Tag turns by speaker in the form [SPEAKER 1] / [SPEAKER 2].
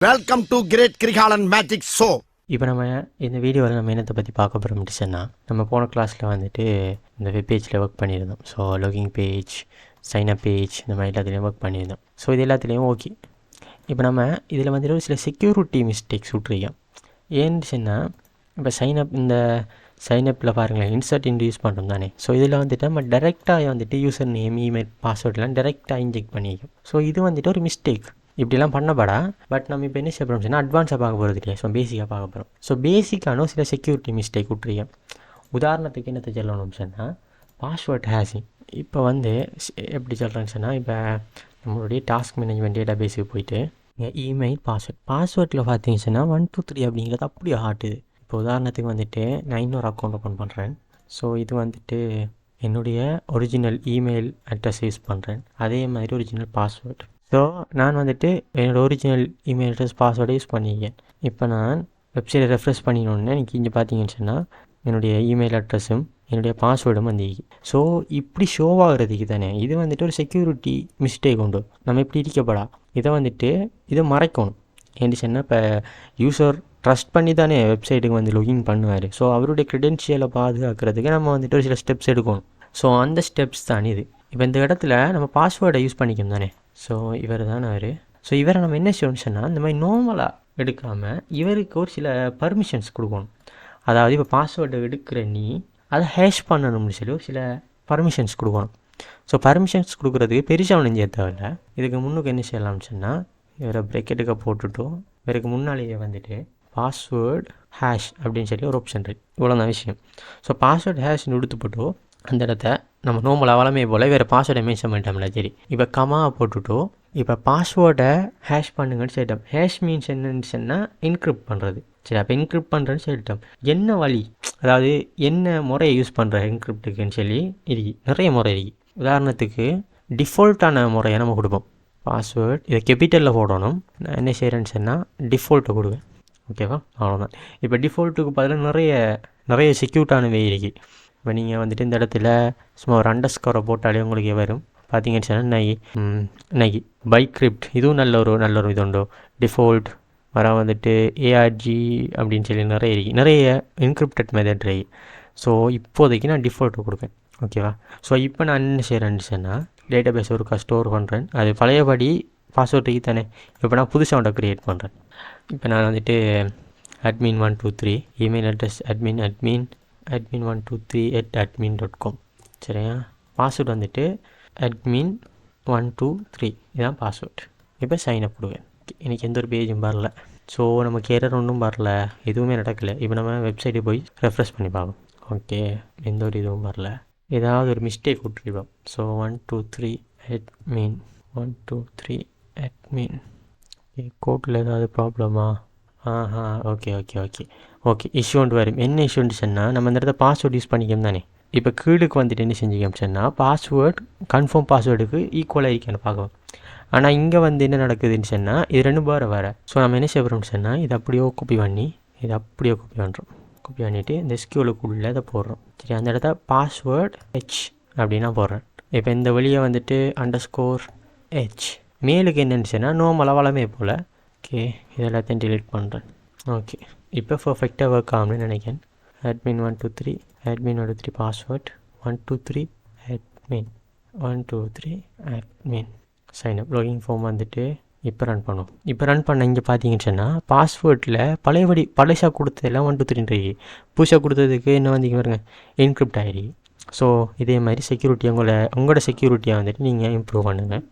[SPEAKER 1] Welcome to great Kirikalan magic show.
[SPEAKER 2] இப்போ நம்ம இந்த வீடியோவில் நம்ம என்னத்தை பற்றி பார்க்க போகிறோம்னா, நம்ம போன கிளாஸில் வந்துட்டு இந்த வெப் பேஜில் ஒர்க் பண்ணியிருந்தோம். So login page, signup page, இந்த மாதிரி எல்லாத்துலேயும் ஒர்க் பண்ணியிருந்தோம். ஸோ இது எல்லாத்துலேயும் ஓகே. இப்போ நம்ம இதில் வந்துட்டு ஒரு சில செக்யூரிட்டி மிஸ்டேக்ஸ் விட்ருக்கோம். ஏன்னு சொன்னால், இப்போ இந்த சைனப்பில் பாருங்களேன், இன்சர்ட் யூஸ் பண்ணுறோம் தானே. ஸோ இதில் வந்துட்டு நம்ம டேரெக்டாக வந்துட்டு யூசர் நேம், இமெயில், பாஸ்வேர்டெலாம் டேரெக்டாக இன்ஜெக்ட் பண்ணிக்கும். ஸோ இது வந்துட்டு ஒரு மிஸ்டேக். இப்படிலாம் பண்ணப்படா. பட் நம்ம இப்போ என்ன செய்ய போகிறோம் சொன்னால், அட்வான்ஸாக பார்க்க போகிறது இல்லையா. ஸோ பேசிக்காக பார்க்க போகிறோம். ஸோ பேசிக்கான சில செக்யூரிட்டி மிஸ்டேக் விட்ருக்கேன். உதாரணத்துக்கு என்னத்தை சொல்லணும்னு சொன்னால், பாஸ்வேர்ட் ஹேஷிங். இப்போ வந்து எப்படி சொல்கிறேன்னு சொன்னால், இப்போ நம்மளுடைய டாஸ்க் மேனேஜ்மெண்ட் டேட்டா பேஸுக்கு போயிட்டு இமெயில், பாஸ்வேர்டில் பார்த்தீங்கன்னு சொன்னால் 1 2 3 அப்படிங்கிறது அப்படியே ஆட்டுது. இப்போ உதாரணத்துக்கு வந்துட்டு நான் இன்னொரு அக்கௌண்ட் ஓப்பன் பண்ணுறேன். ஸோ இது வந்துட்டு என்னுடைய ஒரிஜினல் இமெயில் அட்ரஸ் யூஸ் பண்ணுறேன். அதே மாதிரி ஒரிஜினல் பாஸ்வேர்டு. ஸோ நான் வந்துட்டு என்னோடய ஒரிஜினல் இமெயில் அட்ரஸ் பாஸ்வேர்டை யூஸ் பண்ணியிருக்கேன். இப்போ நான் வெப்சைட்டை ரெஃப்ரெஷ் பண்ணினோடனே எனக்கு இங்கே பார்த்தீங்கன்னு சொன்னால் என்னுடைய இமெயில் அட்ரஸும் என்னுடைய பாஸ்வேர்டும் வந்துருக்கு. ஸோ இப்படி ஷோ ஆகிறதுக்கு தானே இது வந்துட்டு ஒரு செக்யூரிட்டி மிஸ்டேக் உண்டு. நம்ம இப்படி இருக்கப்படா இதை வந்துட்டு இதை மறைக்கணும். ஏன்னு சொன்னால், இப்போ யூசர் ட்ரஸ்ட் பண்ணி தானே வெப்சைட்டுக்கு வந்து லாகின் பண்ணுவார். ஸோ அவருடைய க்ரெடென்ஷியலை பாதுகாக்கிறதுக்கு நம்ம வந்துட்டு ஒரு சில ஸ்டெப்ஸ் எடுக்கணும். ஸோ அந்த ஸ்டெப்ஸ் தான் இது. இப்போ இந்த இடத்துல நம்ம பாஸ்வேர்டை யூஸ் பண்ணிக்கணும் தானே. ஸோ இவர் தான் அவர். ஸோ இவரை நம்ம என்ன செய்யணும்னு சொன்னால், இந்த மாதிரி நார்மலாக எடுக்காமல் இவருக்கு ஒரு சில பர்மிஷன்ஸ் கொடுக்கணும். அதாவது இப்போ பாஸ்வேர்டை எடுக்கிற நீ அதை ஹேஷ் பண்ணணும்னு சொல்லி ஒரு சில பர்மிஷன்ஸ் கொடுக்கணும். ஸோ பர்மிஷன்ஸ் கொடுக்குறதுக்கு பெருசாக ஒன்றும் செய்ய தேவையில்லை. இதுக்கு முன்னுக்கு என்ன செய்யலாம்னு சொன்னால், இவரை ப்ரெக்கெட்டுக்கு போட்டுவிட்டோம். இவருக்கு முன்னாலேயே வந்துட்டு பாஸ்வேர்டு ஹேஷ் அப்படின்னு சொல்லி ஒரு ஆப்ஷன் இருக்குது. இவ்வளோ தான் விஷயம். ஸோ பாஸ்வேர்டு ஹேஷ்னு எடுத்து போட்டு அந்த இடத்த நம்ம நார்மல் அவலமே போல் வேறு பாஸ்வேர்டை மென்ஷன் பண்ணிட்டோம்ல. சரி, இப்போ கமாவை போட்டுவிட்டோம். இப்போ பாஸ்வேர்டை ஹேஷ் பண்ணுங்கன்னு சொல்லிட்டோம். ஹேஷ் மீன்ஸ் என்னன்னு சொன்னால் என்கிரிப்ட் பண்ணுறது. சரி, அப்போ என்கிரிப்ட் பண்ணுறேன்னு சொல்லிட்டோம். என்ன வழி, அதாவது என்ன முறையை யூஸ் பண்ணுற என்கிரிப்டுக்குன்னு சொல்லி இருக்கு. நிறைய முறை இருக்குது. உதாரணத்துக்கு டிஃபால்ட்டான முறையை நம்ம கொடுப்போம். பாஸ்வேர்ட் இதை கேபிட்டலில் போடணும். நான் என்ன செய்கிறேன்னு சொன்னால் டிஃபால்ட்டை கொடுவேன். ஓகேவா, அவ்வளோதான். இப்போ டிஃபால்ட்டுக்கு பதிலாக நிறைய செக்யூர்டான வே இருக்குது. இப்போ நீங்கள் வந்துட்டு இந்த இடத்துல சும்மா ஒரு அண்டர்ஸ்கோரை போட்டாலே உங்களுக்கு வரும். பார்த்தீங்கன்னு சொன்னால் நகி பைக்ரிப்ட், இதுவும் நல்ல ஒரு இது உண்டோ. டிஃபால்ட் வர வந்துட்டு ஏஆர்ஜி அப்படின்னு சொல்லி நிறைய இருக்குது. நிறைய என்கிரிப்டட் மெத்தட் இருக்குது. ஸோ இப்போதைக்கு நான் டிஃபால்ட்டு கொடுப்பேன். ஓகேவா. ஸோ இப்போ நான் என்ன செய்கிறேன்னு சொன்னால், டேட்டா பேஸ் ஒருக்கா ஸ்டோர் பண்ணுறேன். அது பழையபடி பாஸ்வேர்டுக்கு தானே. இப்போ நான் புதுசாக ஒன்றை க்ரியேட் பண்ணுறேன். இப்போ நான் வந்துட்டு admin 123 email address admin 123@admin.com. சரியா. பாஸ்வேர்டு வந்துட்டு admin 123 இதுதான் பாஸ்வேர்டு. இப்போ சைனப் கொடுவேன். எனக்கு எந்த ஒரு பேஜும் வரல. ஸோ நமக்கு எரர் ஒன்றும் வரல, எதுவுமே நடக்கலை. இப்போ நம்ம வெப்சைட்டு போய் ரெஃப்ரெஷ் பண்ணி பார்ப்போம். ஓகே, எந்த ஒரு இதுவும் வரல. ஏதாவது ஒரு மிஸ்டேக் விட்டுருப்போம். So 123 admin 123 admin. கோட்டில் ஏதாவது ப்ராப்ளமா? ஓகே இஷ்யூன்ட்டு வரும். என்ன இஷ்யூன்னு சொன்னால், நம்ம இந்த இடத்த பாஸ்வேர்டு யூஸ் பண்ணிக்கோம் தானே. இப்போ கீழுக்கு வந்துட்டு என்ன செஞ்சுக்கோம் சொன்னால், பாஸ்வேர்டு கன்ஃபார்ம் பாஸ்வேர்டுக்கு ஈக்குவலாக இருக்கான்னு பார்க்கலாம். ஆனால் இங்கே வந்து என்ன நடக்குதுன்னு சொன்னால், இது ரெண்டு வேறு. ஸோ நம்ம என்ன செய்யறோம்னு சொன்னால், இதை அப்படியே காப்பி பண்ணுறோம். காப்பி பண்ணிவிட்டு இந்த ஸ்கியூலுக்குள்ளே இதை போடுறோம். சரி, அந்த இடத்த பாஸ்வேர்டு ஹெச் அப்படின்னா போடுறேன். இப்போ இந்த வழியை வந்துட்டு _h மேலுக்கு என்னென்னு சொன்னால் நார்மலாக வளமே போல். ஓகே, இது எல்லாத்தையும் டிலீட் பண்ணுறேன். ஓகே, இப்போ பர்ஃபெக்டாக ஒர்க் ஆகும்னு நினைக்கிறேன். admin 123 password 123 admin signup login form வந்துட்டு இப்போ ரன் பண்ணுவோம். இப்போ ரன் பண்ண இங்கே பார்த்தீங்கன்னு சொன்னால், பாஸ்வேர்டில் பழையசாக கொடுத்ததெல்லாம் 123 புதுசாக கொடுத்ததுக்கு என்ன வந்தீங்க பாருங்க, என்கிரிப்ட் ஆகிருக்கு. ஸோ இதே மாதிரி செக்யூரிட்டி உங்களோட செக்யூரிட்டியை வந்துட்டு நீங்கள் இம்ப்ரூவ் பண்ணுங்கள்.